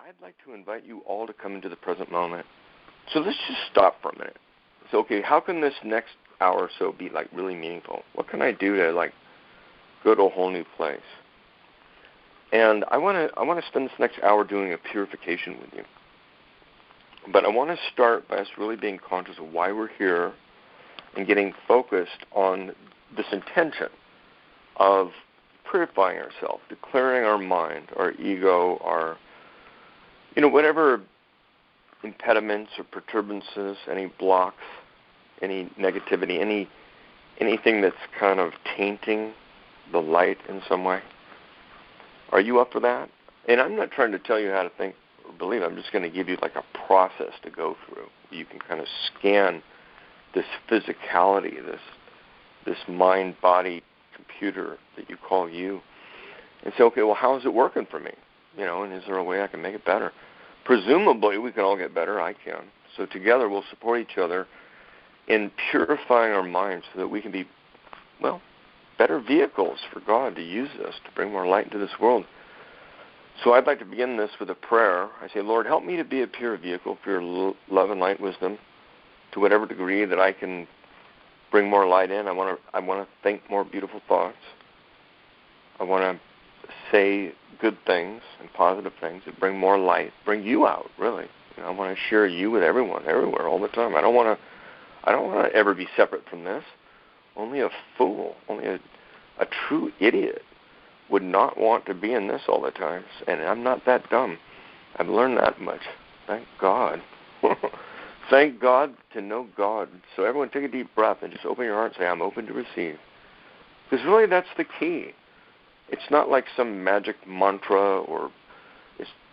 I'd like to invite you all to come into the present moment. So let's just stop for a minute. So, okay, how can this next hour or so be, like, really meaningful? What can I do to, like, go to a whole new place? And I want to spend this next hour doing a purification with you. But I want to start by us really being conscious of why we're here and getting focused on this intention of purifying ourselves, declaring our mind, our ego, our, whatever impediments or perturbances, any blocks, any negativity, anything that's kind of tainting the light in some way. Are you up for that? And I'm not trying to tell you how to think or believe. I'm just going to give you like a process to go through. You can kind of scan this physicality, this mind-body computer that you call you, and say, okay, well, how is it working for me? And is there a way I can make it better? Presumably, we can all get better. I can. So together, we'll support each other in purifying our minds so that we can be, better vehicles for God to use us to bring more light into this world. So I'd like to begin this with a prayer. I say, Lord, help me to be a pure vehicle for your love and light wisdom to whatever degree that I can bring more light in. I want to think more beautiful thoughts. I want to say good things and positive things that bring more light, bring you out, really. I want to share you with everyone, everywhere, all the time. I don't want to ever be separate from this. Only a fool, only a true idiot would not want to be in this all the time. And I'm not that dumb. I've learned that much. Thank God. Thank God to know God. So everyone take a deep breath and just open your heart and say, I'm open to receive. Because really that's the key. It's not like some magic mantra or,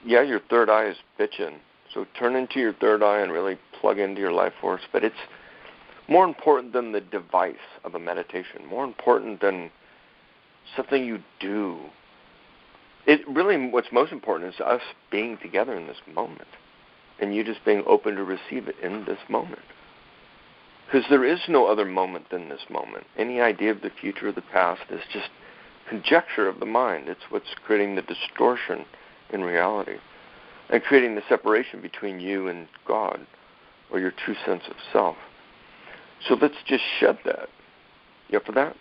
your third eye is bitching. So turn into your third eye and really plug into your life force. But it's more important than the device of a meditation, more important than something you do. It really, what's most important is us being together in this moment and you just being open to receive it in this moment. Because there is no other moment than this moment. Any idea of the future or the past is just conjecture of the mind. It's what's creating the distortion in reality and creating the separation between you and God or your true sense of self. So let's just shed that. You up for that?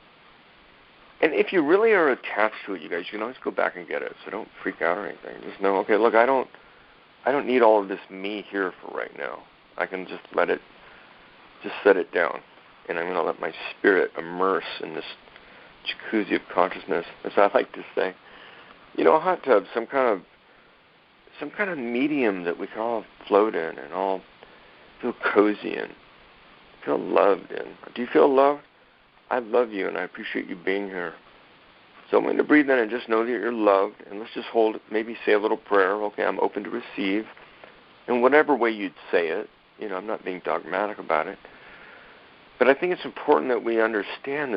And if you really are attached to it, you guys, you can always go back and get it. So don't freak out or anything. Just know, okay, look, I don't need all of this me here for right now. I can just set it down. And I'm going to let my spirit immerse in this jacuzzi of consciousness, as I like to say. A hot tub, some kind of medium that we can all float in and all feel cozy in, feel loved in. Do you feel loved? I love you, and I appreciate you being here. So I'm going to breathe in and just know that you're loved, and let's just hold it, maybe say a little prayer. Okay, I'm open to receive. In whatever way you'd say it, I'm not being dogmatic about it. But I think it's important that we understand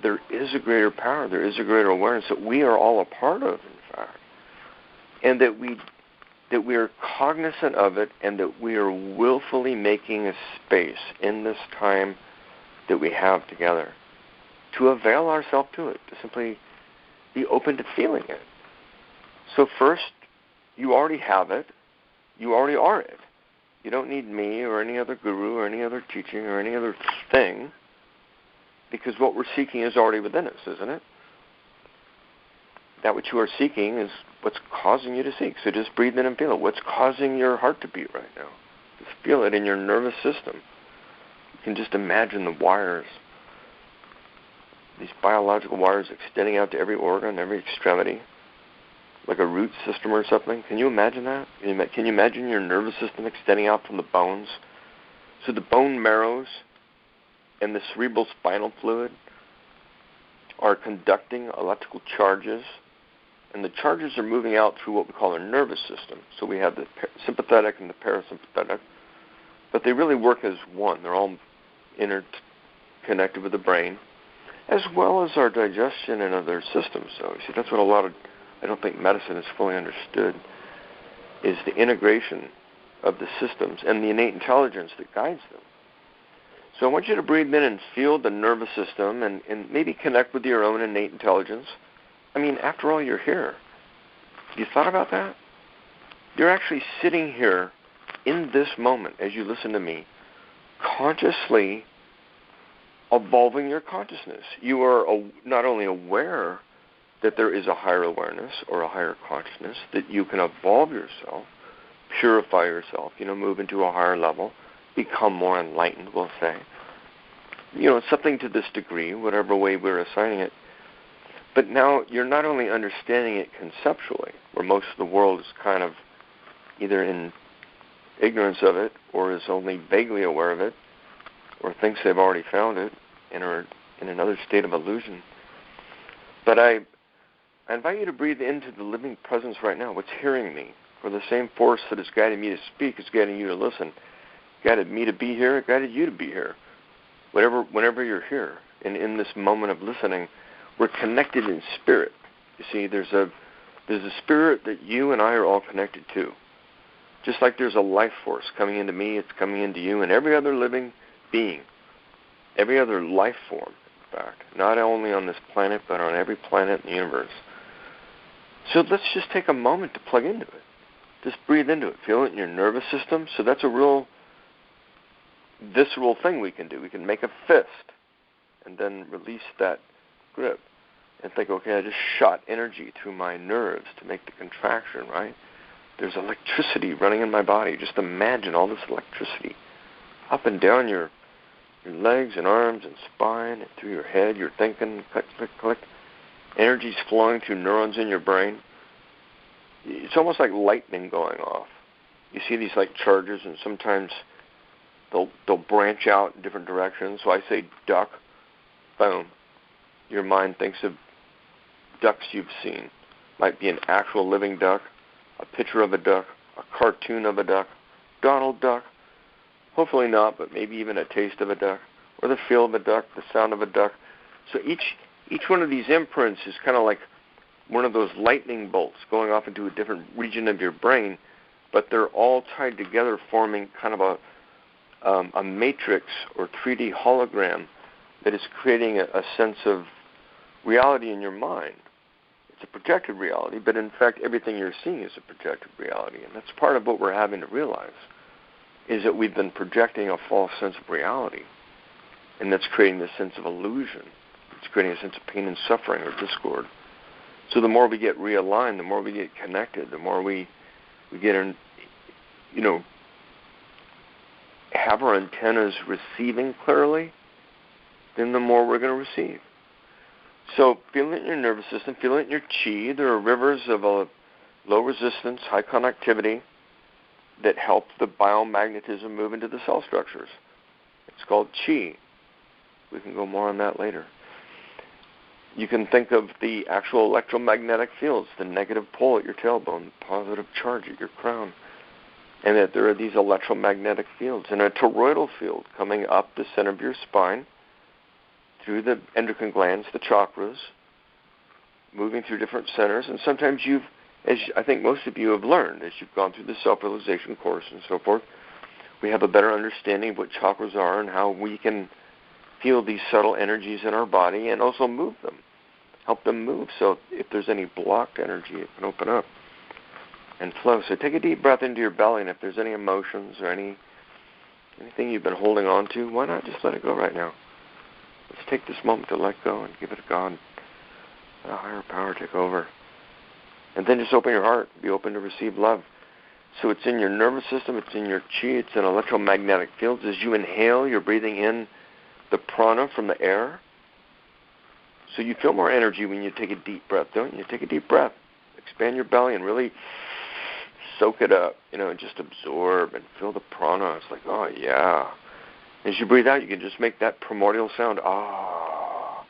there is a greater power, there is a greater awareness that we are all a part of, in fact. And that we are cognizant of it and that we are willfully making a space in this time that we have together to avail ourselves to it, to simply be open to feeling it. So first, you already have it. You already are it. You don't need me or any other guru or any other teaching or any other thing, because what we're seeking is already within us, isn't it? That which you are seeking is what's causing you to seek. So just breathe in and feel it. What's causing your heart to beat right now? Just feel it in your nervous system. You can just imagine the wires, these biological wires extending out to every organ, every extremity, like a root system or something. Can you imagine that? Can you imagine your nervous system extending out from the bones? So the bone marrows and the cerebral spinal fluid are conducting electrical charges, and the charges are moving out through what we call our nervous system. So we have the sympathetic and the parasympathetic, but they really work as one. They're all interconnected with the brain, as well as our digestion and other systems. So you see, that's what I don't think medicine is fully understood, is the integration of the systems and the innate intelligence that guides them. So I want you to breathe in and feel the nervous system and maybe connect with your own innate intelligence. I mean, after all, you're here. Have you thought about that? You're actually sitting here in this moment as you listen to me, consciously evolving your consciousness. You are not only aware that there is a higher awareness or a higher consciousness, that you can evolve yourself, purify yourself, move into a higher level, become more enlightened, we'll say. Something to this degree, whatever way we're assigning it. But now you're not only understanding it conceptually, where most of the world is kind of either in ignorance of it or is only vaguely aware of it or thinks they've already found it and are in another state of illusion. But I invite you to breathe into the living presence right now, what's hearing me, for the same force that has guided me to speak is guiding you to listen. Guided me to be here, it guided you to be here. Whenever you're here, and in this moment of listening, we're connected in spirit. You see, there's a spirit that you and I are all connected to. Just like there's a life force coming into me, it's coming into you, and every other living being, every other life form, in fact, not only on this planet, but on every planet in the universe. So let's just take a moment to plug into it. Just breathe into it. Feel it in your nervous system. So that's a real visceral thing we can do. We can make a fist and then release that grip and think, okay, I just shot energy through my nerves to make the contraction, right? There's electricity running in my body. Just imagine all this electricity up and down your legs and arms and spine and through your head. You're thinking, click, click, click. Energy's flowing through neurons in your brain. It's almost like lightning going off. You see these like charges, and sometimes they'll branch out in different directions. So I say duck, boom. Your mind thinks of ducks you've seen. Might be an actual living duck, a picture of a duck, a cartoon of a duck, Donald Duck. Hopefully not, but maybe even a taste of a duck, or the feel of a duck, the sound of a duck. So each one of these imprints is kind of like one of those lightning bolts going off into a different region of your brain, but they're all tied together, forming kind of a matrix or 3D hologram that is creating a sense of reality in your mind. It's a projected reality, but in fact everything you're seeing is a projected reality, and that's part of what we're having to realize, is that we've been projecting a false sense of reality, and that's creating this sense of illusion. It's creating a sense of pain and suffering or discord. So the more we get realigned, the more we get connected, the more we get in, have our antennas receiving clearly, then the more we're going to receive. So feel it in your nervous system, feel it in your chi. There are rivers of a low resistance, high conductivity that help the biomagnetism move into the cell structures. It's called chi. We can go more on that later. You can think of the actual electromagnetic fields, the negative pole at your tailbone, the positive charge at your crown, and that there are these electromagnetic fields and a toroidal field coming up the center of your spine through the endocrine glands, the chakras, moving through different centers. And sometimes as I think most of you have learned, as you've gone through the self-realization course and so forth, we have a better understanding of what chakras are and how we can feel these subtle energies in our body and also move them, help them move. So if there's any blocked energy, it can open up and flow. So take a deep breath into your belly, and if there's any emotions or anything you've been holding on to, why not just let it go right now? Let's take this moment to let go and give it to God. Let a higher power take over. And then just open your heart. Be open to receive love. So it's in your nervous system, it's in your chi, it's in electromagnetic fields. As you inhale, you're breathing in the prana from the air. So you feel more energy when you take a deep breath, don't you? Take a deep breath. Expand your belly and really soak it up, and just absorb and feel the prana. It's like, oh, yeah. As you breathe out, you can just make that primordial sound, ah,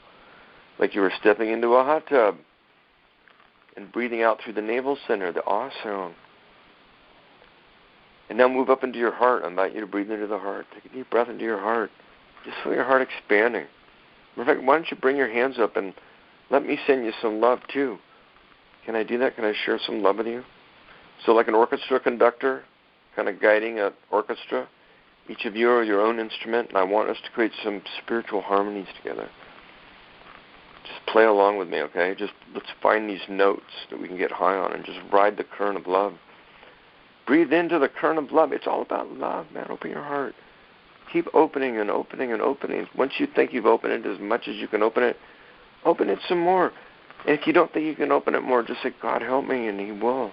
like you were stepping into a hot tub. And breathing out through the navel center, the ah sound. And now move up into your heart. I invite you to breathe into the heart. Take a deep breath into your heart. Just feel your heart expanding. In fact, why don't you bring your hands up and let me send you some love too. Can I do that? Can I share some love with you? So like an orchestra conductor, kind of guiding an orchestra, each of you are your own instrument, and I want us to create some spiritual harmonies together. Just play along with me, okay? Just let's find these notes that we can get high on and just ride the current of love. breathe into the current of love. It's all about love, man. Open your heart. Keep opening and opening and opening. Once you think you've opened it as much as you can open it some more. And if you don't think you can open it more, just say, God, help me, and He will.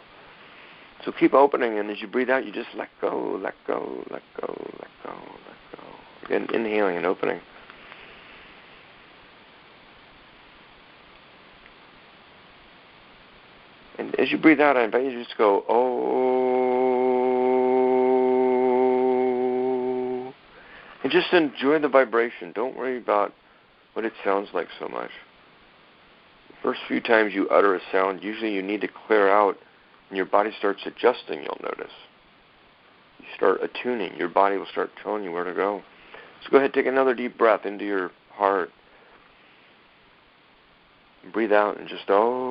So keep opening, and as you breathe out, you just let go, let go, let go, let go, let go. Again, inhaling and opening. And as you breathe out, I invite you to just go, oh, and just enjoy the vibration. Don't worry about what it sounds like so much. The first few times you utter a sound, usually you need to clear out, and your body starts adjusting, you'll notice. You start attuning. Your body will start telling you where to go. So go ahead, take another deep breath into your heart. Breathe out and just, oh.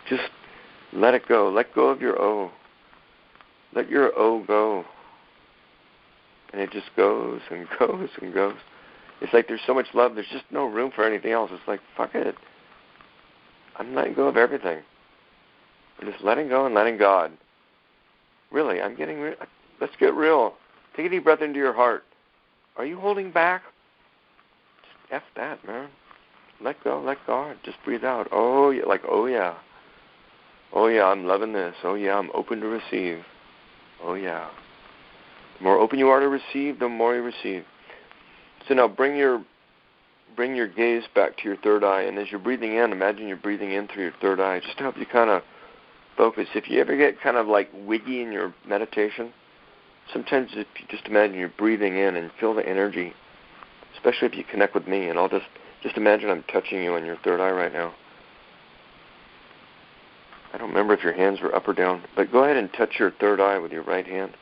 Just let it go. Let go of your O. Let your O go. And it just goes and goes and goes. It's like there's so much love, there's just no room for anything else. It's like, fuck it. I'm letting go of everything. I'm just letting go and letting God. Really, I'm getting real. Let's get real. Take a deep breath into your heart. Are you holding back? Just F that, man. Let go, let God. Just breathe out. Oh, yeah, like, oh, yeah. Oh, yeah, I'm loving this. Oh, yeah, I'm open to receive. Oh, yeah. The more open you are to receive, the more you receive. So now bring your gaze back to your third eye, and as you're breathing in, imagine you're breathing in through your third eye, just to help you kind of focus. If you ever get kind of like wiggy in your meditation, sometimes if you just imagine you're breathing in and feel the energy, especially if you connect with me, and I'll just imagine I'm touching you on your third eye right now. I don't remember if your hands were up or down, but go ahead and touch your third eye with your right hand.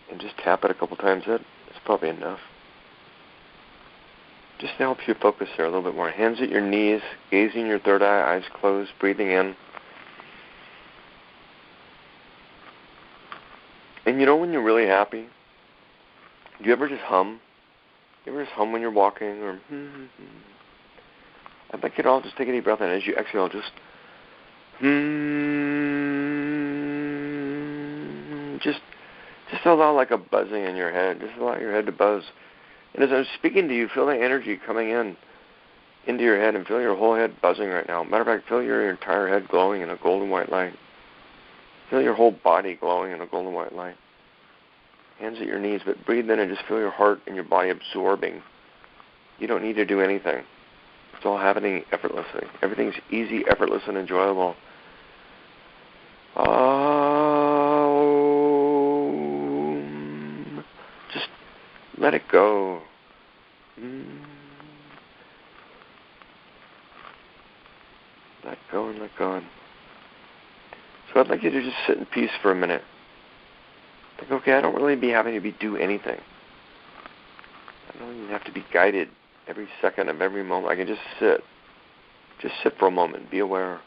And just tap it a couple times. That's probably enough. Just to help you focus there a little bit more. Hands at your knees, gazing your third eye, eyes closed, breathing in. And you know when you're really happy? Do you ever just hum? You ever just hum when you're walking? Or I'd like you to all just take a deep breath in. As you exhale, just just allow like a buzzing in your head. Just allow your head to buzz. And as I'm speaking to you, feel the energy coming into your head, and feel your whole head buzzing right now. Matter of fact, feel your entire head glowing in a golden white light. Feel your whole body glowing in a golden white light. Hands at your knees, but breathe in and just feel your heart and your body absorbing. You don't need to do anything. It's all happening effortlessly. Everything's easy, effortless, and enjoyable. Just let it go. Let go and let God. So I'd like you to just sit in peace for a minute. Think, okay, I don't really be having to do anything. I don't even have to be guided every second of every moment. I can just sit. Just sit for a moment. Be aware.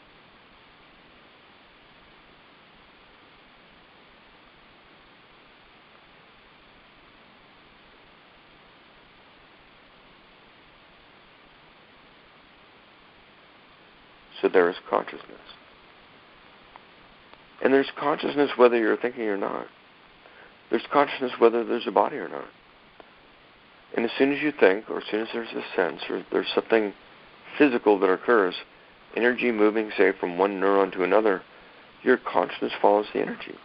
So there is consciousness. And there's consciousness whether you're thinking or not. There's consciousness whether there's a body or not. And as soon as you think, or as soon as there's a sense, or there's something physical that occurs, energy moving, say, from one neuron to another, your consciousness follows the energy.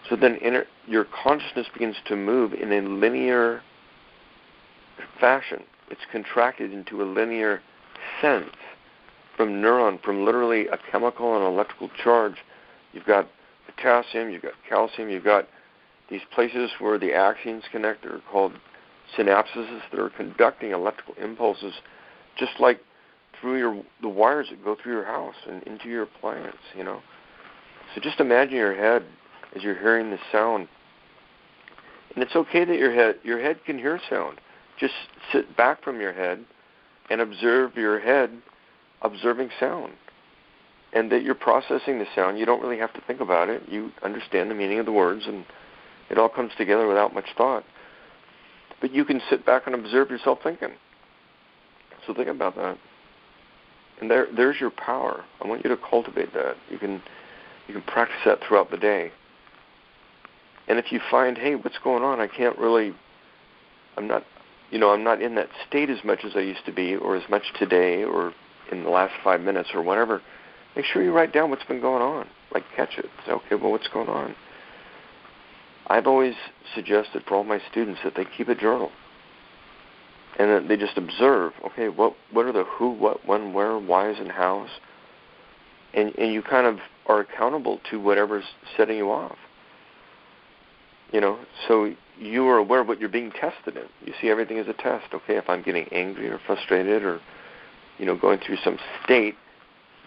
So then your consciousness begins to move in a linear fashion. It's contracted into a linear sense. From literally a chemical and electrical charge. You've got potassium, you've got calcium, you've got these places where the axons connect. They're called synapses that are conducting electrical impulses, just like through the wires that go through your house and into your appliance, you know. So just imagine your head as you're hearing the sound. And it's okay that your head can hear sound. Just sit back from your head and observe your head observing sound, and that you're processing the sound. You don't really have to think about it. You understand the meaning of the words, and it all comes together without much thought. But you can sit back and observe yourself thinking. So think about that. And there's your power. I want you to cultivate that. You can practice that throughout the day. And if you find, hey, what's going on? I'm not in that state as much as I used to be, or as much today, or in the last 5 minutes, or whatever. Make sure you write down what's been going on. Like, catch it. Say, okay, well, what's going on? I've always suggested for all my students that they keep a journal. And that they just observe, okay, what are the who, what, when, where, whys, and hows. And you kind of are accountable to whatever's setting you off. So you are aware of what you're being tested in. You see everything as a test. Okay, if I'm getting angry or frustrated or, going through some state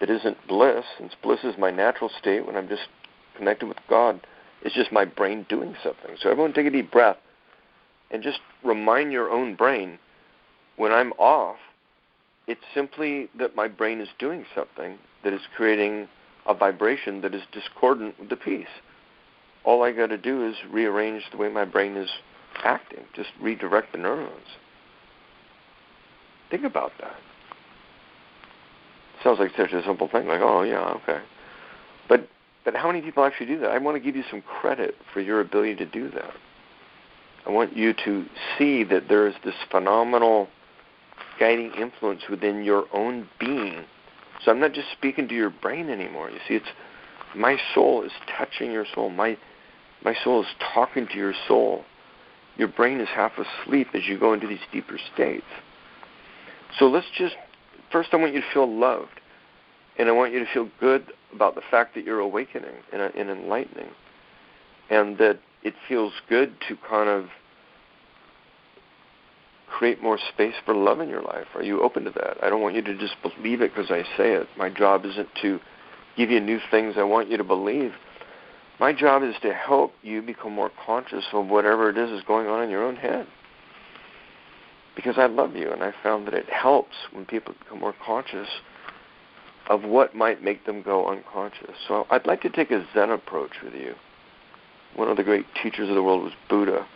that isn't bliss, since bliss is my natural state when I'm just connected with God, it's just my brain doing something. So everyone take a deep breath and just remind your own brain, when I'm off, it's simply that my brain is doing something that is creating a vibration that is discordant with the peace. All I got to do is rearrange the way my brain is acting, just redirect the neurons. Think about that. Sounds like such a simple thing, like, oh, yeah, okay. But how many people actually do that? I want to give you some credit for your ability to do that. I want you to see that there is this phenomenal guiding influence within your own being. So I'm not just speaking to your brain anymore. You see, it's my soul is touching your soul. My soul is talking to your soul. Your brain is half asleep as you go into these deeper states. So first I want you to feel loved. And I want you to feel good about the fact that you're awakening and enlightening. And that it feels good to kind of create more space for love in your life. Are you open to that? I don't want you to just believe it because I say it. My job isn't to give you new things I want you to believe. My job is to help you become more conscious of whatever it is going on in your own head. Because I love you, and I found that it helps when people become more conscious of what might make them go unconscious. So I'd like to take a Zen approach with you. One of the great teachers of the world was Buddha.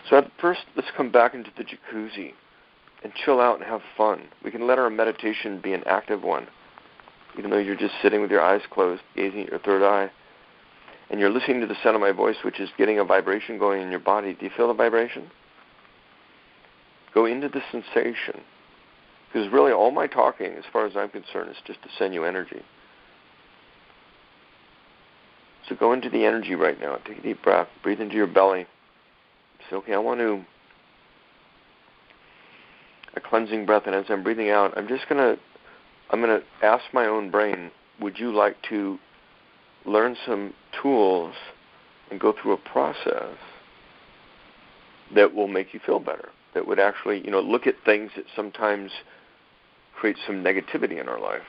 So at first, let's come back into the jacuzzi and chill out and have fun. We can let our meditation be an active one, even though you're just sitting with your eyes closed, gazing at your third eye, and you're listening to the sound of my voice, which is getting a vibration going in your body. Do you feel the vibration? Go into the sensation. Because really all my talking, as far as I'm concerned, is just to send you energy. So go into the energy right now. Take a deep breath. Breathe into your belly. Say, okay, I want to... a cleansing breath, and as I'm breathing out, I'm going to ask my own brain, would you like to learn some tools and go through a process that will make you feel better, that would actually, look at things that sometimes create some negativity in our life.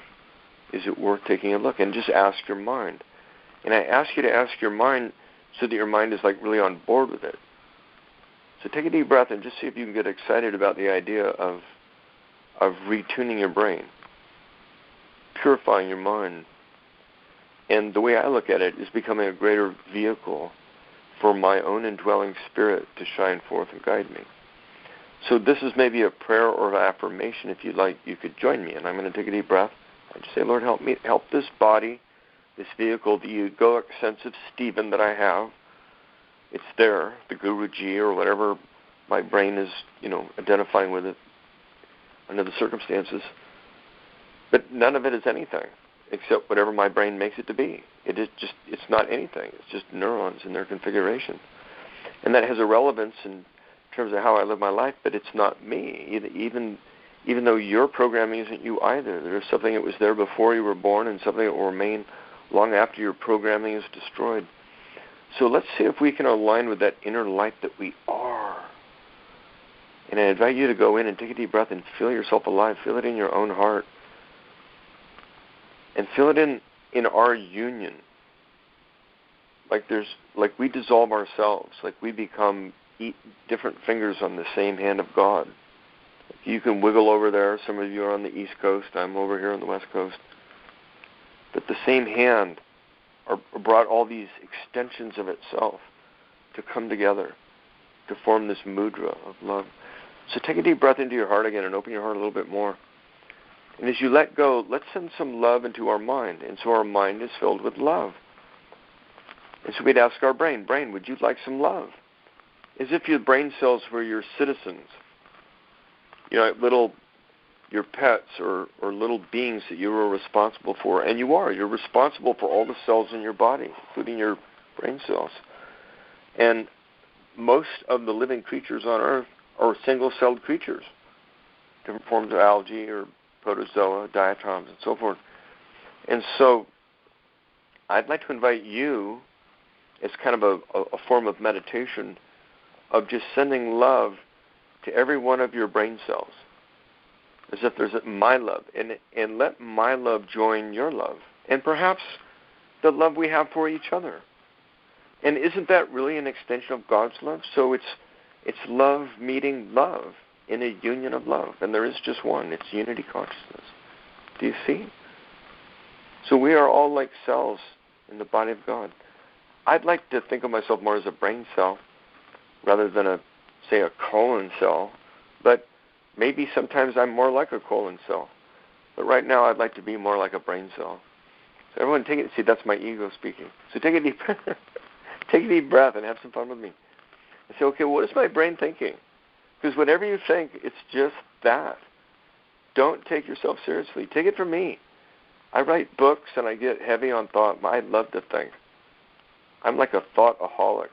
Is it worth taking a look? And just ask your mind. And I ask you to ask your mind so that your mind is really on board with it. So take a deep breath and just see if you can get excited about the idea of retuning your brain, purifying your mind. And the way I look at it is becoming a greater vehicle for my own indwelling spirit to shine forth and guide me. So this is maybe a prayer or an affirmation. If you'd like, you could join me. And I'm going to take a deep breath. I just say, Lord, help me, help this body, this vehicle, the egoic sense of Stephen that I have. It's there, the Guruji or whatever my brain is, identifying with it under the circumstances. But none of it is anything except whatever my brain makes it to be. It's not anything. It's just neurons and their configuration. And that has a relevance in terms of how I live my life, but it's not me. Even though your programming isn't you either. There's something that was there before you were born and something that will remain long after your programming is destroyed. So let's see if we can align with that inner light that we are. And I invite you to go in and take a deep breath and feel yourself alive. Feel it in your own heart. And feel it in our union. Like we dissolve ourselves. Like we become different fingers on the same hand of God. You can wiggle over there. Some of you are on the East Coast. I'm over here on the West Coast. But the same hand brought all these extensions of itself to come together, to form this mudra of love. So take a deep breath into your heart again and open your heart a little bit more. And as you let go, let's send some love into our mind. And so our mind is filled with love. And so we'd ask our brain, would you like some love? As if your brain cells were your citizens. Your pets or little beings that you were responsible for. And you are. You're responsible for all the cells in your body, including your brain cells. And most of the living creatures on Earth are single-celled creatures. Different forms of algae or protozoa, diatoms, and so forth. And so I'd like to invite you, as kind of a form of meditation, of just sending love to every one of your brain cells, as if there's my love, and let my love join your love, and perhaps the love we have for each other. And isn't that really an extension of God's love? So it's love meeting love in a union of love, and there is just one. It's unity consciousness. Do you see? So we are all like cells in the body of God. I'd like to think of myself more as a brain cell rather than a colon cell, but maybe sometimes I'm more like a colon cell. But right now I'd like to be more like a brain cell. So everyone take it. See, that's my ego speaking. So take a deep take a deep breath and have some fun with me. And say, okay, what is my brain thinking? Because whatever you think, it's just that. Don't take yourself seriously. Take it from me. I write books and I get heavy on thought. I love to think. I'm like a thought-aholic.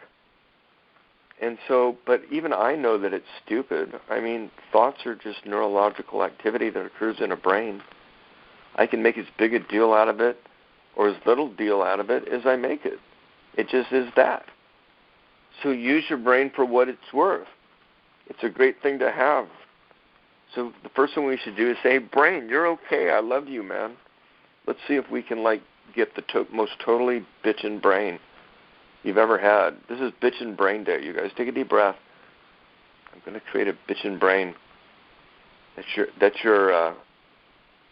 And so, but even I know that it's stupid. I mean, thoughts are just neurological activity that occurs in a brain. I can make as big a deal out of it or as little deal out of it as I make it. It just is that. So use your brain for what it's worth. It's a great thing to have. So the first thing we should do is say, hey, brain, you're okay. I love you, man. Let's see if we can, get the most totally bitchin' brain you've ever had. This is bitchin' brain day, you guys. Take a deep breath. I'm going to create a bitchin' brain. That's your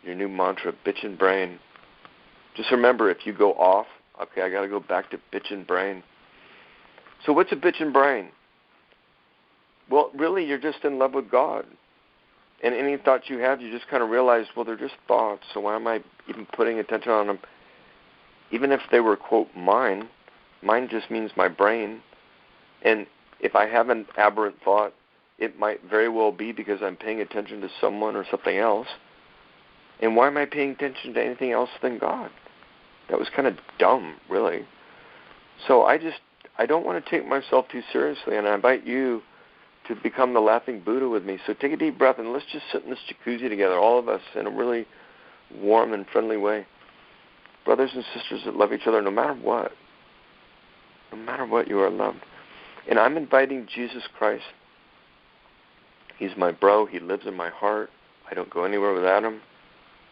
new mantra, bitchin' brain. Just remember, if you go off, okay, I got to go back to bitchin' brain. So what's a bitchin' brain? Well, really, you're just in love with God. And any thoughts you have, you just kind of realize, well, they're just thoughts, so why am I even putting attention on them? Even if they were, quote, mine just means my brain. And if I have an aberrant thought, it might very well be because I'm paying attention to someone or something else. And why am I paying attention to anything else than God? That was kind of dumb, really. So I don't want to take myself too seriously, and I invite you to become the laughing Buddha with me. So take a deep breath, and let's just sit in this jacuzzi together, all of us, in a really warm and friendly way. Brothers and sisters that love each other no matter what. No matter what, you are loved. And I'm inviting Jesus Christ. He's my bro. He lives in my heart. I don't go anywhere without him.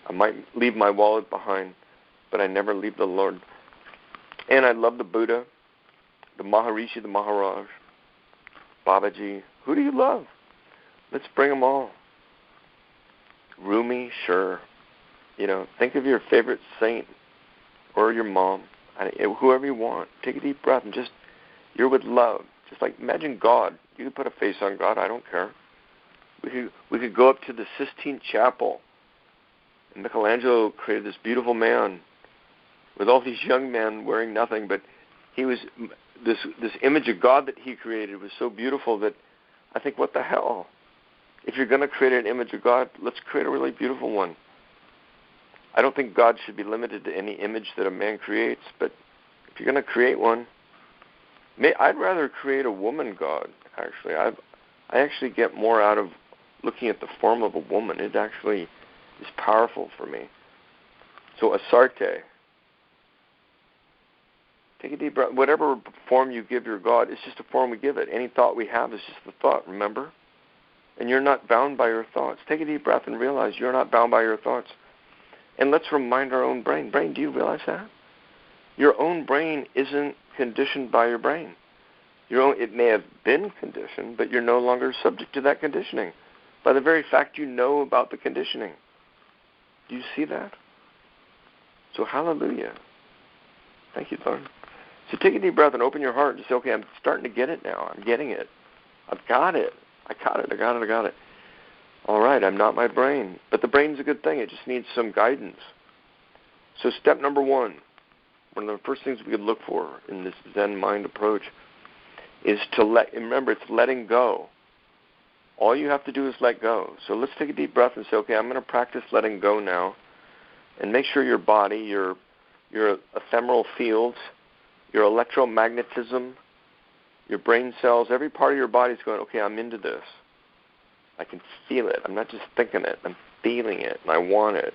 I might leave my wallet behind, but I never leave the Lord. And I love the Buddha, the Maharishi, the Maharaj, Babaji. Who do you love? Let's bring them all. Rumi, sure. Think of your favorite saint or your mom, whoever you want. Take a deep breath and you're with love. Just imagine God. You could put a face on God. I don't care. We could go up to the Sistine Chapel, and Michelangelo created this beautiful man with all these young men wearing nothing, but he was this image of God that he created was so beautiful that I think, what the hell? If you're going to create an image of God, let's create a really beautiful one. I don't think God should be limited to any image that a man creates, but if you're going to create one, I'd rather create a woman God, actually. I actually get more out of looking at the form of a woman. It actually is powerful for me. So Asarte. Take a deep breath. Whatever form you give your God, it's just a form we give it. Any thought we have is just the thought, remember? And you're not bound by your thoughts. Take a deep breath and realize you're not bound by your thoughts. And let's remind our own brain. Brain, do you realize that? Your own brain isn't conditioned by your brain. It may have been conditioned, but you're no longer subject to that conditioning by the very fact you know about the conditioning. Do you see that? So hallelujah. Thank you, Lord. So take a deep breath and open your heart and say, okay, I'm starting to get it now. I'm getting it. I've got it. I got it. All right, I'm not my brain. But the brain's a good thing. It just needs some guidance. So step number 1, one of the first things we could look for in this Zen mind approach is to remember, it's letting go. All you have to do is let go. So let's take a deep breath and say, okay, I'm going to practice letting go now. And make sure your body, your ephemeral fields, your electromagnetism, your brain cells, every part of your body is going, okay, I'm into this. I can feel it. I'm not just thinking it. I'm feeling it, and I want it.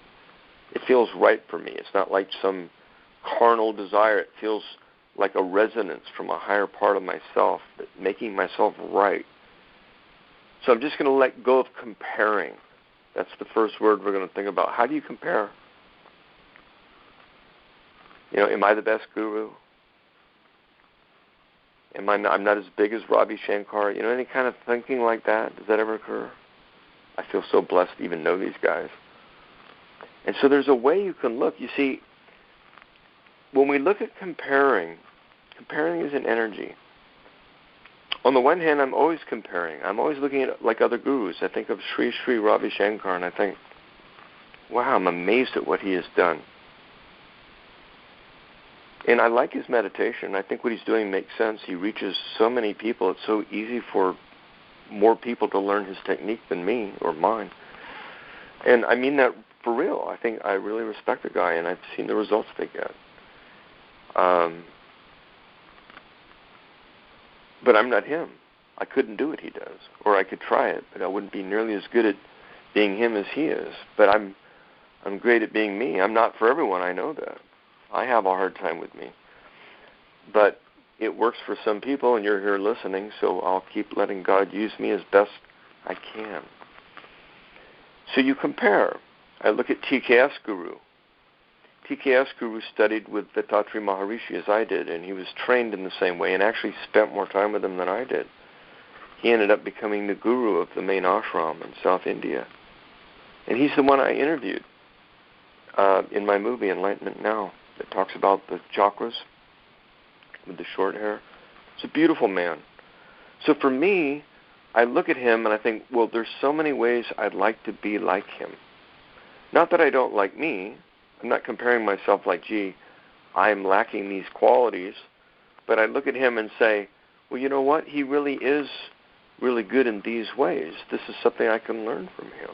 It feels right for me. It's not like some carnal desire. It feels like a resonance from a higher part of myself, making myself right. So I'm just going to let go of comparing. That's the first word we're going to think about. How do you compare? Am I the best guru? I'm not as big as Ravi Shankar? Any kind of thinking like that? Does that ever occur? I feel so blessed to even know these guys. And so there's a way you can look. You see, when we look at comparing is an energy. On the one hand, I'm always comparing. I'm always looking at like other gurus. I think of Sri Ravi Shankar, and I think, wow, I'm amazed at what he has done. And I like his meditation. I think what he's doing makes sense. He reaches so many people. It's so easy for more people to learn his technique than me or mine. And I mean that for real. I think I really respect the guy, and I've seen the results they get. But I'm not him. I couldn't do what he does. Or I could try it, but I wouldn't be nearly as good at being him as he is. But I'm great at being me. I'm not for everyone. I know that. I have a hard time with me. But it works for some people, and you're here listening, so I'll keep letting God use me as best I can. So you compare. I look at TKS Guru. TKS Guru studied with Vettatri Maharishi as I did, and he was trained in the same way and actually spent more time with him than I did. He ended up becoming the guru of the main ashram in South India. And he's the one I interviewed in my movie, Enlightenment Now. It talks about the chakras with the short hair. It's a beautiful man. So for me, I look at him and I think, well, there's so many ways I'd like to be like him. Not that I don't like me. I'm not comparing myself like, gee, I'm lacking these qualities. But I look at him and say, well, you know what? He really is really good in these ways. This is something I can learn from him.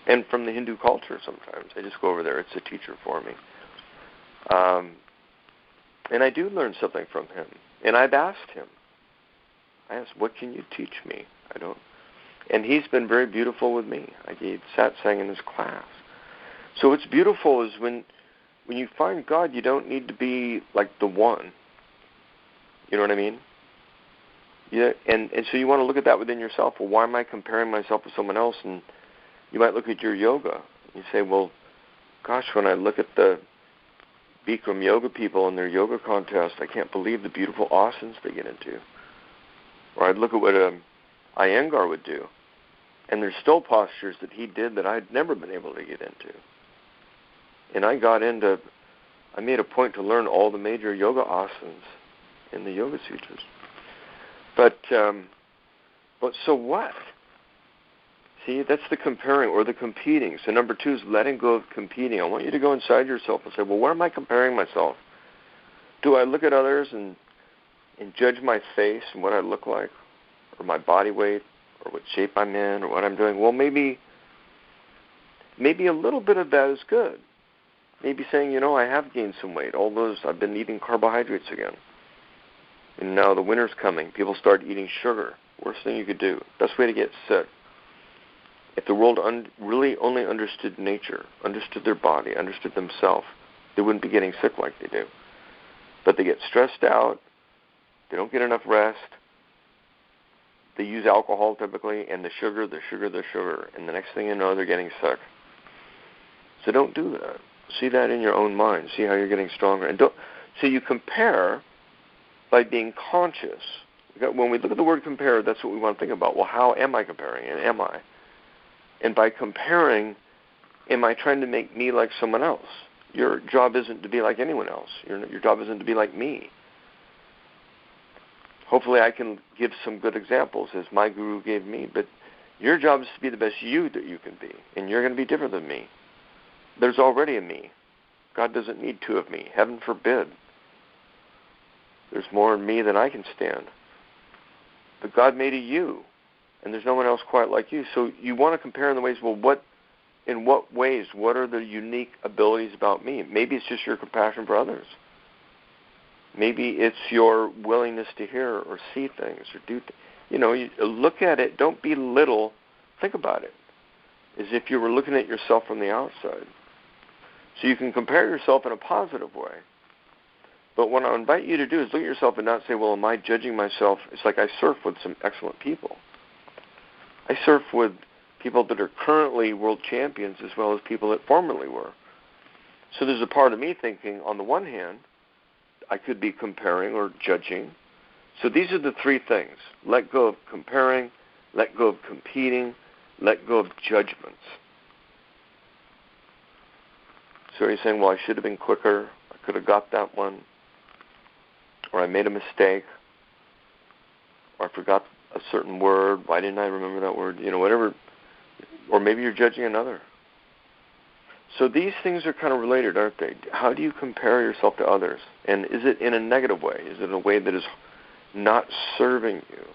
And from the Hindu culture sometimes. I just go over there. It's a teacher for me. And I do learn something from him. And I've asked him. I asked, what can you teach me? And he's been very beautiful with me. I gave satsang in his class. So what's beautiful is when you find God, you don't need to be like the one. You know what I mean? Yeah. And so you want to look at that within yourself. Well, why am I comparing myself with someone else? And you might look at your yoga. You say, well, gosh, when I look at the Bikram yoga people in their yoga contest, I can't believe the beautiful asanas they get into. Or I'd look at what Iyengar would do. And there's still postures that he did that I'd never been able to get into. And I made a point to learn all the major yoga asanas in the Yoga Sutras. But so what? See, that's the comparing or the competing. So number 2 is letting go of competing. I want you to go inside yourself and say, well, where am I comparing myself? Do I look at others and judge my face and what I look like, or my body weight, or what shape I'm in, or what I'm doing? Well, maybe a little bit of that is good. Maybe saying, I have gained some weight. I've been eating carbohydrates again. And now the winter's coming. People start eating sugar. Worst thing you could do. Best way to get sick. If the world really only understood nature, understood their body, understood themselves, they wouldn't be getting sick like they do. But they get stressed out. They don't get enough rest. They use alcohol typically, and the sugar. And the next thing you know, they're getting sick. So don't do that. See that in your own mind. See how you're getting stronger. So you compare by being conscious. When we look at the word compare, that's what we want to think about. Well, how am I comparing, and am I? And by comparing, am I trying to make me like someone else? Your job isn't to be like anyone else. Your job isn't to be like me. Hopefully I can give some good examples as my guru gave me, but Your job is to be the best you that you can be, and you're going to be different than me. There's already a me. God doesn't need two of me. Heaven forbid. There's more in me than I can stand. But God made a you, and there's no one else quite like you. So you want to compare in the ways, well, in what ways? What are the unique abilities about me? Maybe it's just your compassion for others. Maybe it's your willingness to hear or see things or do things. You look at it. Don't belittle. Think about it as if you were looking at yourself from the outside. So you can compare yourself in a positive way. But what I invite you to do is look at yourself and not say, well, am I judging myself? It's like I surf with some excellent people. I surf with people that are currently world champions as well as people that formerly were. So there's a part of me thinking, on the one hand, I could be comparing or judging. So these are the three things. Let go of comparing, let go of competing, let go of judgments. So you're saying, well, I should have been quicker, I could have got that one, or I made a mistake, or I forgot a certain word, why didn't I remember that word, whatever, or maybe you're judging another. So these things are kind of related, aren't they? How do you compare yourself to others? And is it in a negative way? Is it in a way that is not serving you?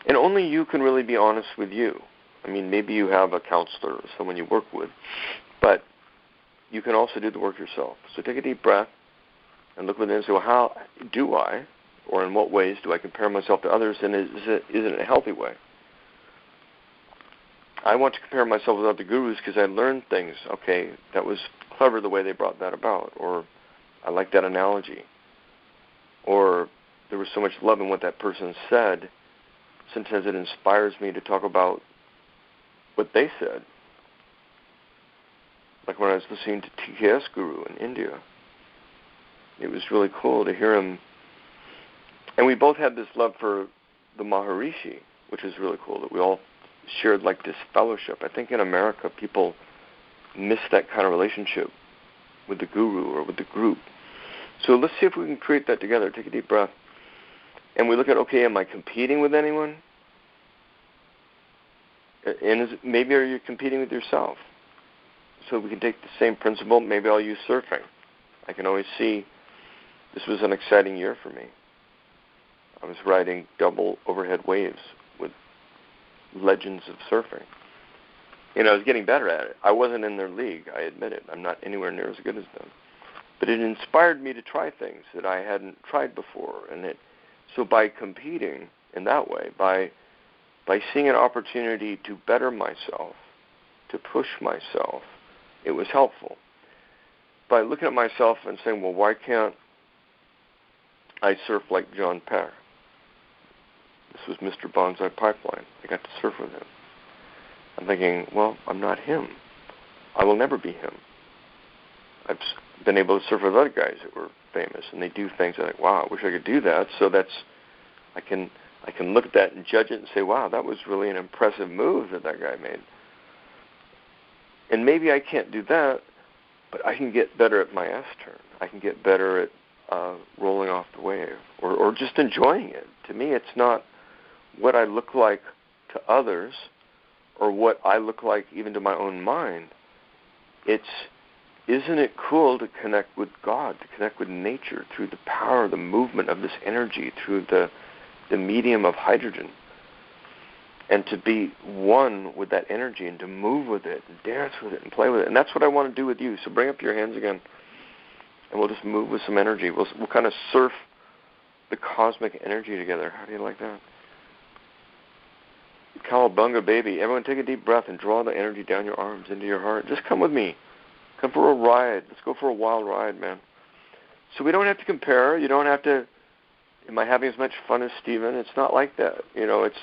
And only you can really be honest with you. I mean, maybe you have a counselor or someone you work with, but you can also do the work yourself. So take a deep breath and look within and say, well, how do I, or in what ways do I compare myself to others, and is it in a healthy way? I want to compare myself with other gurus because I learned things. Okay, that was clever the way they brought that about, or I like that analogy, or there was so much love in what that person said. Sometimes it inspires me to talk about what they said. Like when I was listening to TKS Guru in India, it was really cool to hear him. And we both had this love for the Maharishi, which is really cool, that we all shared like this fellowship. I think in America people miss that kind of relationship with the guru or with the group. So let's see if we can create that together. Take a deep breath. And we look at, okay, am I competing with anyone? And maybe are you competing with yourself? So we can take the same principle. Maybe I'll use surfing. I can always see this was an exciting year for me. I was riding double overhead waves with legends of surfing. I was getting better at it. I wasn't in their league, I admit it. I'm not anywhere near as good as them. But it inspired me to try things that I hadn't tried before. So by competing in that way, by seeing an opportunity to better myself, to push myself, it was helpful. By looking at myself and saying, well, why can't I surf like John Peck? This was Mr. Bonsai Pipeline. I got to surf with him. I'm thinking, well, I'm not him. I will never be him. I've been able to surf with other guys that were famous, and they do things that I think, wow, I wish I could do that. So I can look at that and judge it and say, wow, that was really an impressive move that guy made. And maybe I can't do that, but I can get better at my S-turn. I can get better at rolling off the wave or just enjoying it. To me, it's not what I look like to others or what I look like even to my own mind. It's, isn't it cool to connect with God, to connect with nature through the power, the movement of this energy, through the medium of hydrogen, and to be one with that energy and to move with it and dance with it and play with it. And that's what I want to do with you. So bring up your hands again, and we'll just move with some energy. We'll kind of surf the cosmic energy together. How do you like that? Cowabunga, baby. Everyone take a deep breath and draw the energy down your arms into your heart. Just come with me. Come for a ride. Let's go for a wild ride, man. So we don't have to compare. You don't have to, am I having as much fun as Stephen? It's not like that. It's,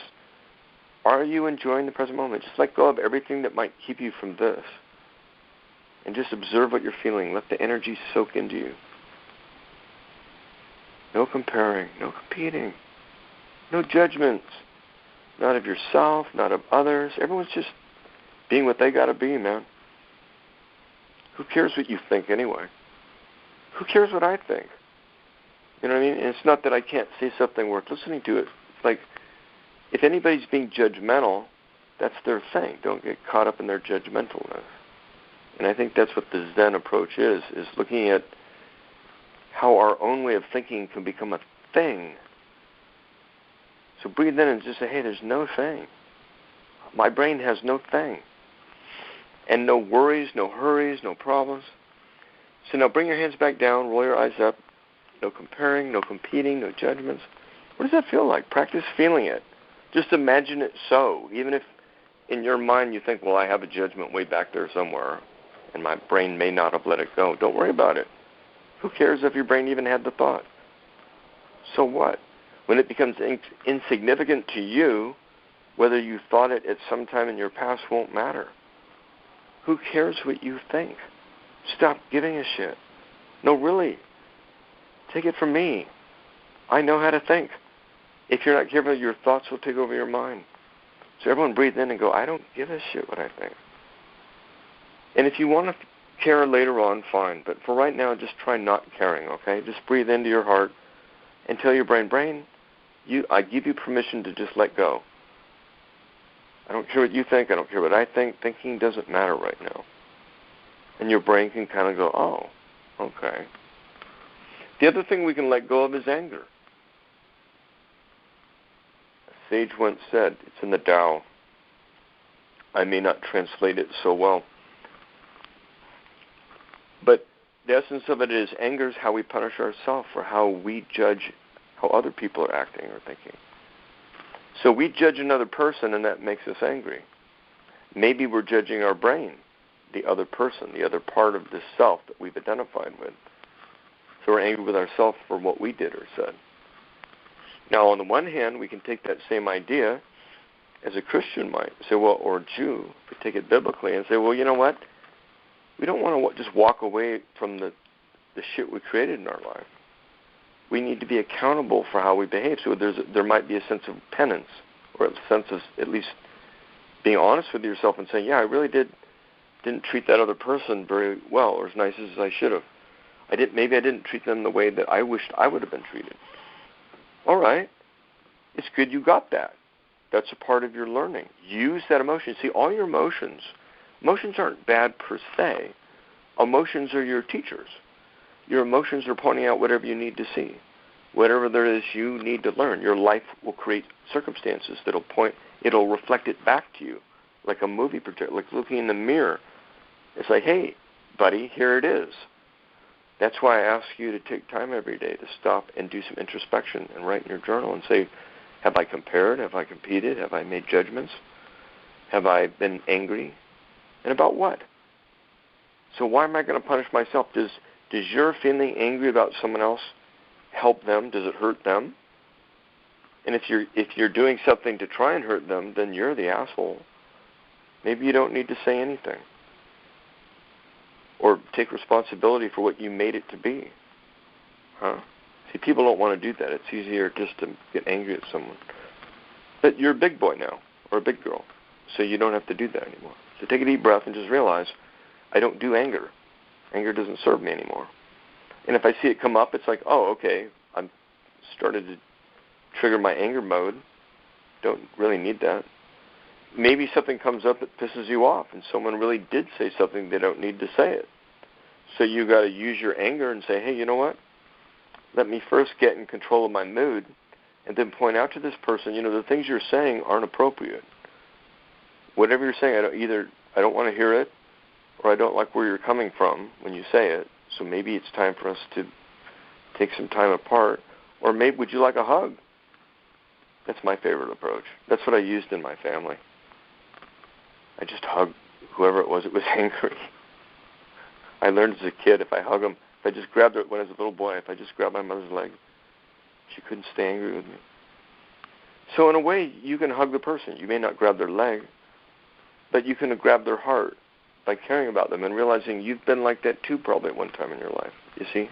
are you enjoying the present moment? Just let go of everything that might keep you from this. And just observe what you're feeling. Let the energy soak into you. No comparing, no competing, no judgments. Not of yourself, not of others. Everyone's just being what they got to be, man. Who cares what you think anyway? Who cares what I think? You know what I mean? And it's not that I can't say something worth listening to. It's like If anybody's being judgmental, that's their thing. Don't get caught up in their judgmentalness. And I think that's what the Zen approach is looking at how our own way of thinking can become a thing. So breathe in and just say, hey, there's no thing. My brain has no thing. And no worries, no hurries, no problems. So now bring your hands back down, roll your eyes up. No comparing, no competing, no judgments. What does that feel like? Practice feeling it. Just imagine it so. Even if in your mind you think, well, I have a judgment way back there somewhere, and my brain may not have let it go. Don't worry about it. Who cares if your brain even had the thought? So what? When it becomes insignificant to you, whether you thought it at some time in your past won't matter. Who cares what you think? Stop giving a shit. No, really. Take it from me. I know how to think. If you're not careful, your thoughts will take over your mind. So everyone breathe in and go, I don't give a shit what I think. And if you want to care later on, fine. But for right now, just try not caring, okay? Just breathe into your heart and tell your brain, I give you permission to just let go. I don't care what you think. I don't care what I think. Thinking doesn't matter right now. And your brain can kind of go, oh, okay. The other thing we can let go of is anger. A sage once said, it's in the Tao. I may not translate it so well. But the essence of it is anger is how we punish ourselves for how we judge how other people are acting or thinking. So we judge another person and that makes us angry. Maybe we're judging our brain, the other person, the other part of the self that we've identified with. So we're angry with ourselves for what we did or said. Now, on the one hand, we can take that same idea as a Christian might say, well, or a Jew, could take it biblically and say, well, you know what? We don't want to just walk away from the shit we created in our life. We need to be accountable for how we behave. So there might be a sense of penance, or a sense of at least being honest with yourself and saying, yeah, I really didn't treat that other person very well or as nice as I should have. Maybe I didn't treat them the way that I wished I would have been treated. All right. It's good you got that. That's a part of your learning. Use that emotion. See, all your emotions aren't bad per se. Emotions are your teachers. Your emotions are pointing out whatever you need to see. Whatever there is you need to learn. Your life will create circumstances it'll reflect it back to you, like a movie projector, like looking in the mirror. It's like, hey, buddy, here it is. That's why I ask you to take time every day to stop and do some introspection and write in your journal and say, have I compared? Have I competed? Have I made judgments? Have I been angry? And about what? So why am I going to punish myself? Does your feeling angry about someone else help them? Does it hurt them? And if you're doing something to try and hurt them, then you're the asshole. Maybe you don't need to say anything. Or take responsibility for what you made it to be. Huh? See, people don't want to do that. It's easier just to get angry at someone. But you're a big boy now, or a big girl, so you don't have to do that anymore. So take a deep breath and just realize, I don't do anger. Anger doesn't serve me anymore. And if I see it come up, it's like, oh, okay, I'm started to trigger my anger mode. Don't really need that. Maybe something comes up that pisses you off, and someone really did say something they don't need to say it. So you got to use your anger and say, hey, you know what? Let me first get in control of my mood, and then point out to this person, the things you're saying aren't appropriate. Whatever you're saying, I don't want to hear it, or I don't like where you're coming from when you say it. So maybe it's time for us to take some time apart. Or maybe would you like a hug? That's my favorite approach. That's what I used in my family. I just hugged whoever it was angry. I learned as a kid, if I hug them, if I just grabbed her, when I was a little boy, if I just grabbed my mother's leg, she couldn't stay angry with me. So in a way, you can hug the person. You may not grab their leg, but you can grab their heart by caring about them and realizing you've been like that too probably at one time in your life, you see?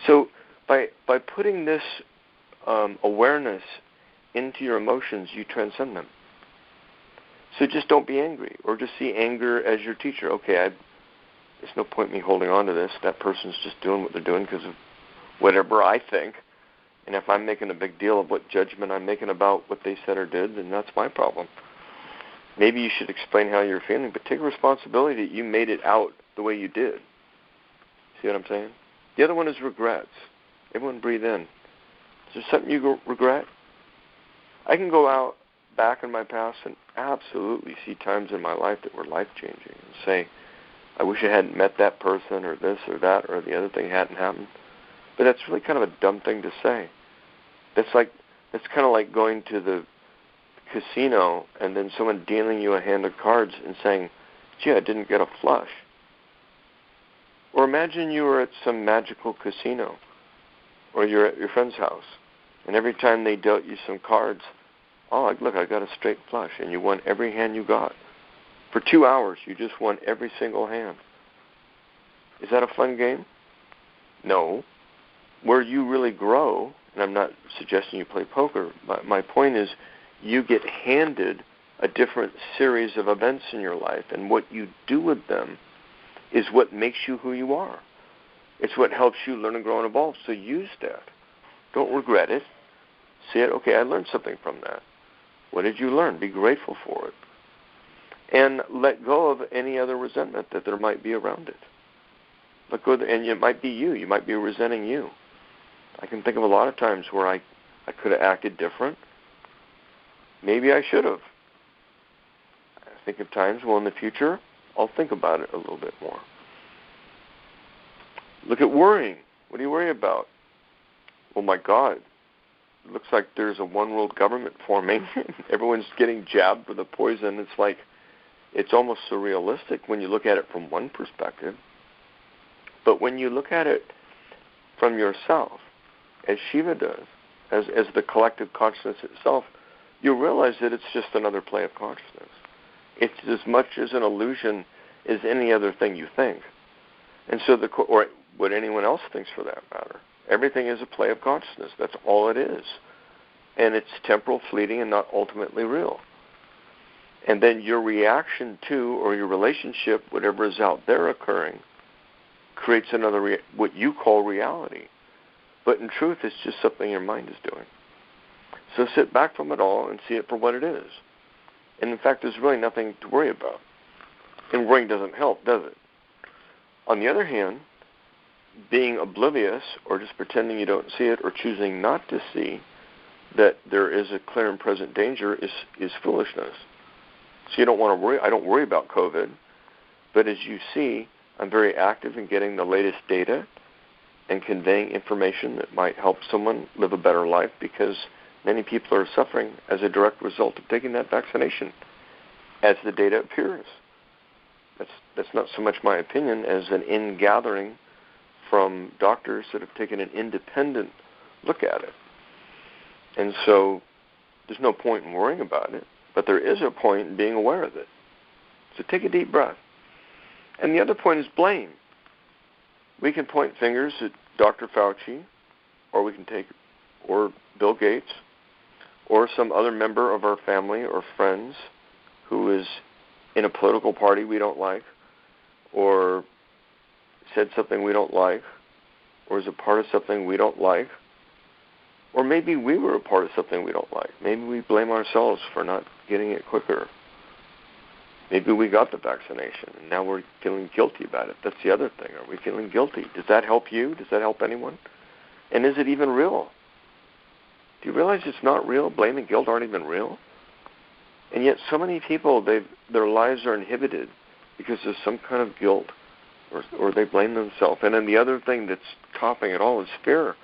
So by putting this awareness into your emotions, you transcend them. So just don't be angry, or just see anger as your teacher. Okay, there's no point in me holding on to this. That person's just doing what they're doing because of whatever I think. And if I'm making a big deal of what judgment I'm making about what they said or did, then that's my problem. Maybe you should explain how you're feeling, but take responsibility that you made it out the way you did. See what I'm saying? The other one is regrets. Everyone breathe in. Is there something you regret? I can go out back in my past and absolutely see times in my life that were life-changing and say, I wish I hadn't met that person or this or that or the other thing hadn't happened. But that's really kind of a dumb thing to say. That's kind of like going to the casino and then someone dealing you a hand of cards and saying, gee, I didn't get a flush. Or imagine you were at some magical casino or you're at your friend's house and every time they dealt you some cards, oh, look, I got a straight flush, and you won every hand you got. For 2 hours, you just won every single hand. Is that a fun game? No. Where you really grow, and I'm not suggesting you play poker, but my point is you get handed a different series of events in your life, and what you do with them is what makes you who you are. It's what helps you learn and grow and evolve, so use that. Don't regret it. See it, okay, I learned something from that. What did you learn? Be grateful for it. And let go of any other resentment that there might be around it. Let go, and it might be you. You might be resenting you. I can think of a lot of times where I could have acted different. Maybe I should have. I think of times, well, in the future, I'll think about it a little bit more. Look at worrying. What do you worry about? Oh, my God. It looks like there's a one-world government forming. Everyone's getting jabbed with a poison. It's like, it's almost surrealistic when you look at it from one perspective. But when you look at it from yourself, as Shiva does, as the collective consciousness itself, you realize that it's just another play of consciousness. It's as much as an illusion as any other thing you think. And so, or what anyone else thinks for that matter. Everything is a play of consciousness. That's all it is. And it's temporal, fleeting, and not ultimately real. And then your reaction to, or your relationship, whatever is out there occurring, creates another, what you call reality. But in truth, it's just something your mind is doing. So sit back from it all and see it for what it is. And in fact, there's really nothing to worry about. And worrying doesn't help, does it? On the other hand, being oblivious or just pretending you don't see it or choosing not to see that there is a clear and present danger is foolishness. So you don't want to worry. I don't worry about COVID. But as you see, I'm very active in getting the latest data and conveying information that might help someone live a better life because many people are suffering as a direct result of taking that vaccination as the data appears. That's not so much my opinion as an ingathering from doctors that have taken an independent look at it. And so there's no point in worrying about it, but there is a point in being aware of it. So take a deep breath. And the other point is blame. We can point fingers at Dr. Fauci, or or Bill Gates, or some other member of our family or friends who is in a political party we don't like, or said something we don't like, or is a part of something we don't like, or maybe we were a part of something we don't like. Maybe we blame ourselves for not getting it quicker. Maybe we got the vaccination, and now we're feeling guilty about it. That's the other thing. Are we feeling guilty? Does that help you? Does that help anyone? And is it even real? Do you realize it's not real? Blame and guilt aren't even real? And yet so many people, their lives are inhibited because there's some kind of guilt, or they blame themselves. And then the other thing that's topping it all is fear.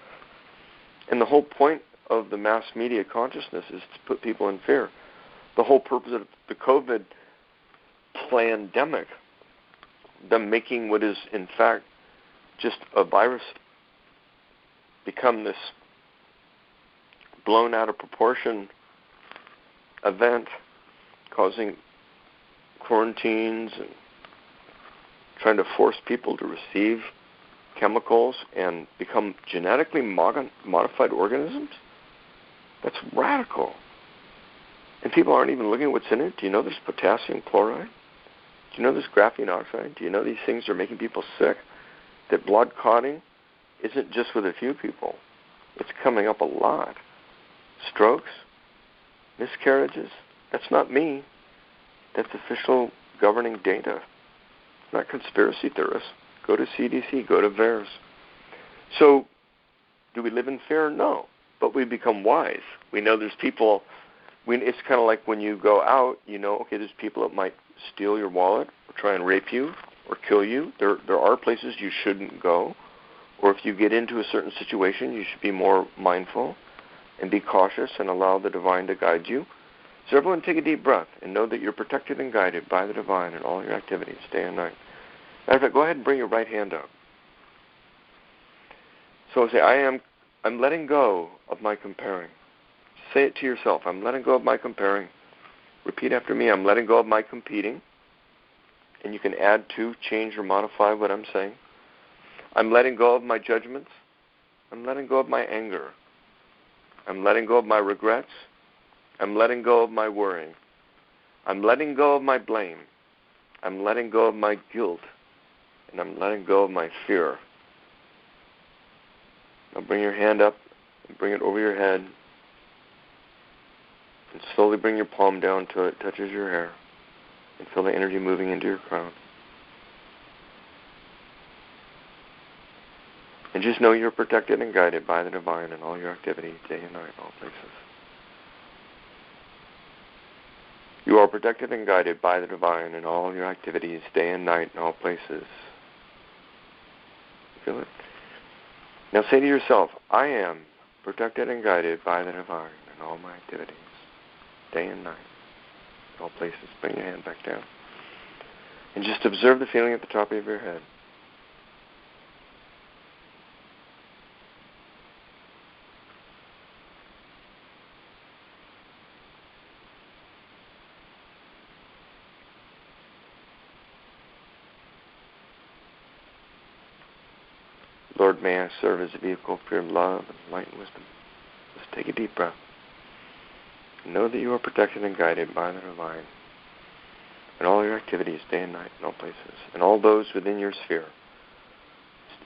And the whole point of the mass media consciousness is to put people in fear. The whole purpose of the COVID pandemic, them making what is in fact just a virus become this blown out of proportion event, causing quarantines and trying to force people to receive chemicals and become genetically modified organisms? That's radical. And people aren't even looking at what's in it. Do you know there's potassium chloride? Do you know there's graphene oxide? Do you know these things are making people sick? That blood clotting isn't just with a few people. It's coming up a lot. Strokes, miscarriages, that's not me. That's official governing data. It's not conspiracy theorists. Go to CDC, go to VAERS. So, do we live in fear? No. But we become wise. We know there's people, it's kind of like when you go out, you know, okay, there's people that might steal your wallet or try and rape you or kill you. There are places you shouldn't go. Or if you get into a certain situation, you should be more mindful and be cautious and allow the divine to guide you. So everyone take a deep breath and know that you're protected and guided by the divine in all your activities, day and night. Matter of fact, go ahead and bring your right hand up. So say, I'm letting go of my comparing. Say it to yourself. I'm letting go of my comparing. Repeat after me. I'm letting go of my competing. And you can add to, change, or modify what I'm saying. I'm letting go of my judgments. I'm letting go of my anger. I'm letting go of my regrets. I'm letting go of my worrying. I'm letting go of my blame. I'm letting go of my guilt. And I'm letting go of my fear. Now bring your hand up and bring it over your head. And slowly bring your palm down till it touches your hair. And feel the energy moving into your crown. And just know you're protected and guided by the divine in all your activities, day and night, in all places. You are protected and guided by the divine in all your activities, day and night, in all places. Feel it? Now say to yourself, I am protected and guided by the divine in all my activities, day and night, in all places. Bring your hand back down. And just observe the feeling at the top of your head. Lord, may I serve as a vehicle for your love and light and wisdom. Just take a deep breath. Know that you are protected and guided by the divine in all your activities, day and night, in all places, and all those within your sphere,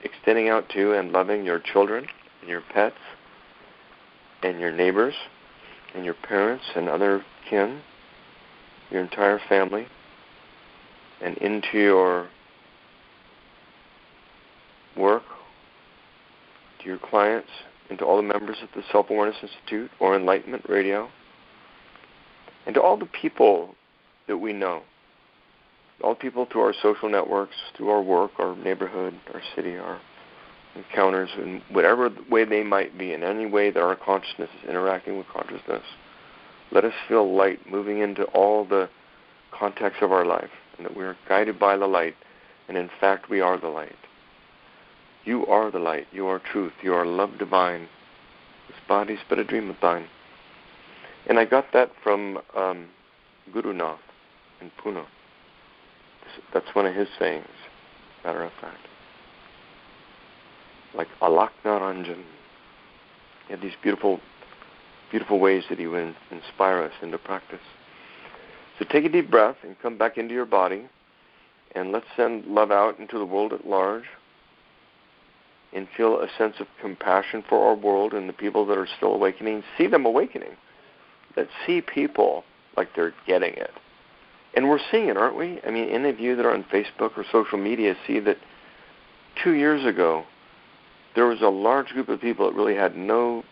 extending out to and loving your children and your pets and your neighbors and your parents and other kin, your entire family, and into your work, to your clients, and to all the members of the Self-Awareness Institute or Enlightenment Radio, and to all the people that we know, all the people through our social networks, through our work, our neighborhood, our city, our encounters, in whatever way they might be, in any way that our consciousness is interacting with consciousness. Let us feel light moving into all the contexts of our life, and that we are guided by the light, and in fact we are the light. You are the light. You are truth. You are love divine. This body's but a dream of thine. And I got that from Guru Nath in Pune. That's one of his sayings, matter of fact. Like Alak Naranjan. He had these beautiful, beautiful ways that he would inspire us into practice. So take a deep breath and come back into your body. And let's send love out into the world at large. And feel a sense of compassion for our world and the people that are still awakening. See them awakening. Let's see people like they're getting it. And we're seeing it, aren't we? I mean, any of you that are on Facebook or social media see that 2 years ago, there was a large group of people that really had no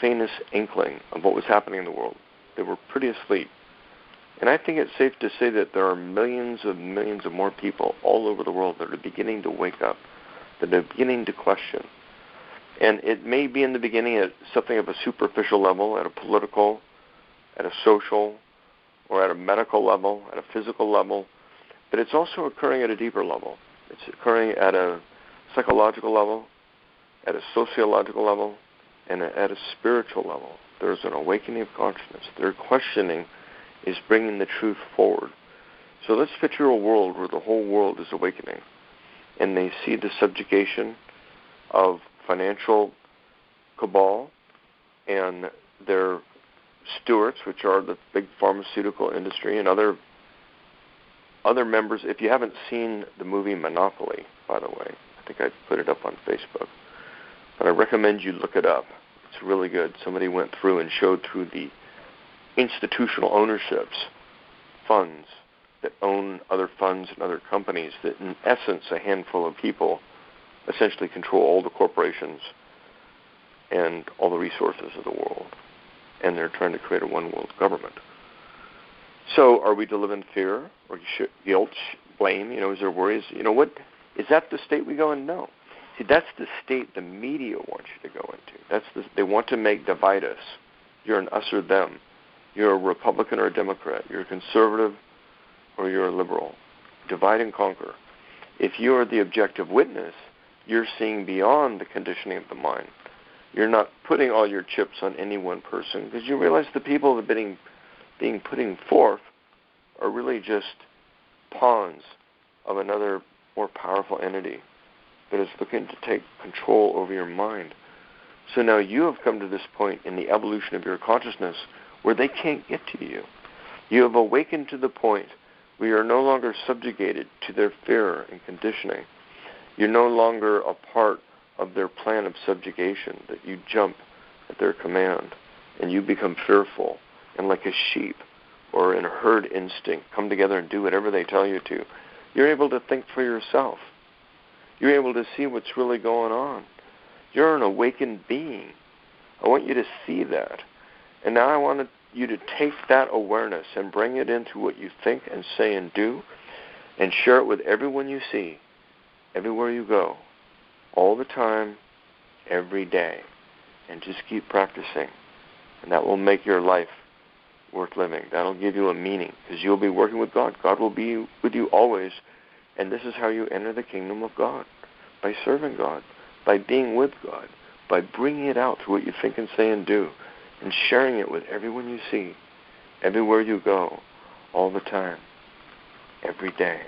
faintest inkling of what was happening in the world. They were pretty asleep. And I think it's safe to say that there are millions of more people all over the world that are beginning to wake up, that are beginning to question. And it may be in the beginning at something of a superficial level, at a political, at a social, or at a medical level, at a physical level, but it's also occurring at a deeper level. It's occurring at a psychological level, at a sociological level, and at a spiritual level. There's an awakening of consciousness. Their questioning is bringing the truth forward. So let's picture a world where the whole world is awakening, and they see the subjugation of financial cabal and their stewards, which are the big pharmaceutical industry and other members. If you haven't seen the movie Monopoly, by the way, I think I put it up on Facebook, But I recommend you look it up. It's really good. Somebody went through and showed through the institutional ownerships, funds that own other funds and other companies, that in essence a handful of people essentially control all the corporations and all the resources of the world. And they're trying to create a one-world government. So are we to live in fear or guilt, blame? Is there worries? What is that the state we go in? No. See, that's the state the media wants you to go into. They want to divide us. You're an us or them. You're a Republican or a Democrat. You're a conservative or you're a liberal. Divide and conquer. If you are the objective witness, you're seeing beyond the conditioning of the mind. You're not putting all your chips on any one person, because you realize the people that are being putting forth are really just pawns of another more powerful entity that is looking to take control over your mind. So now you have come to this point in the evolution of your consciousness where they can't get to you. You have awakened to the point where you are no longer subjugated to their fear and conditioning. You're no longer a part of their plan of subjugation, that you jump at their command and you become fearful and like a sheep or in a herd instinct come together and do whatever they tell you to. You're able to think for yourself. You're able to see what's really going on. You're an awakened being. I want you to see that. And now I want you to take that awareness and bring it into what you think and say and do, and share it with everyone you see, everywhere you go, all the time, every day. And just keep practicing. And that will make your life worth living. That'll give you a meaning, because you'll be working with God. God will be with you always. And this is how you enter the kingdom of God, by serving God, by being with God, by bringing it out through what you think and say and do, and sharing it with everyone you see, everywhere you go, all the time, every day.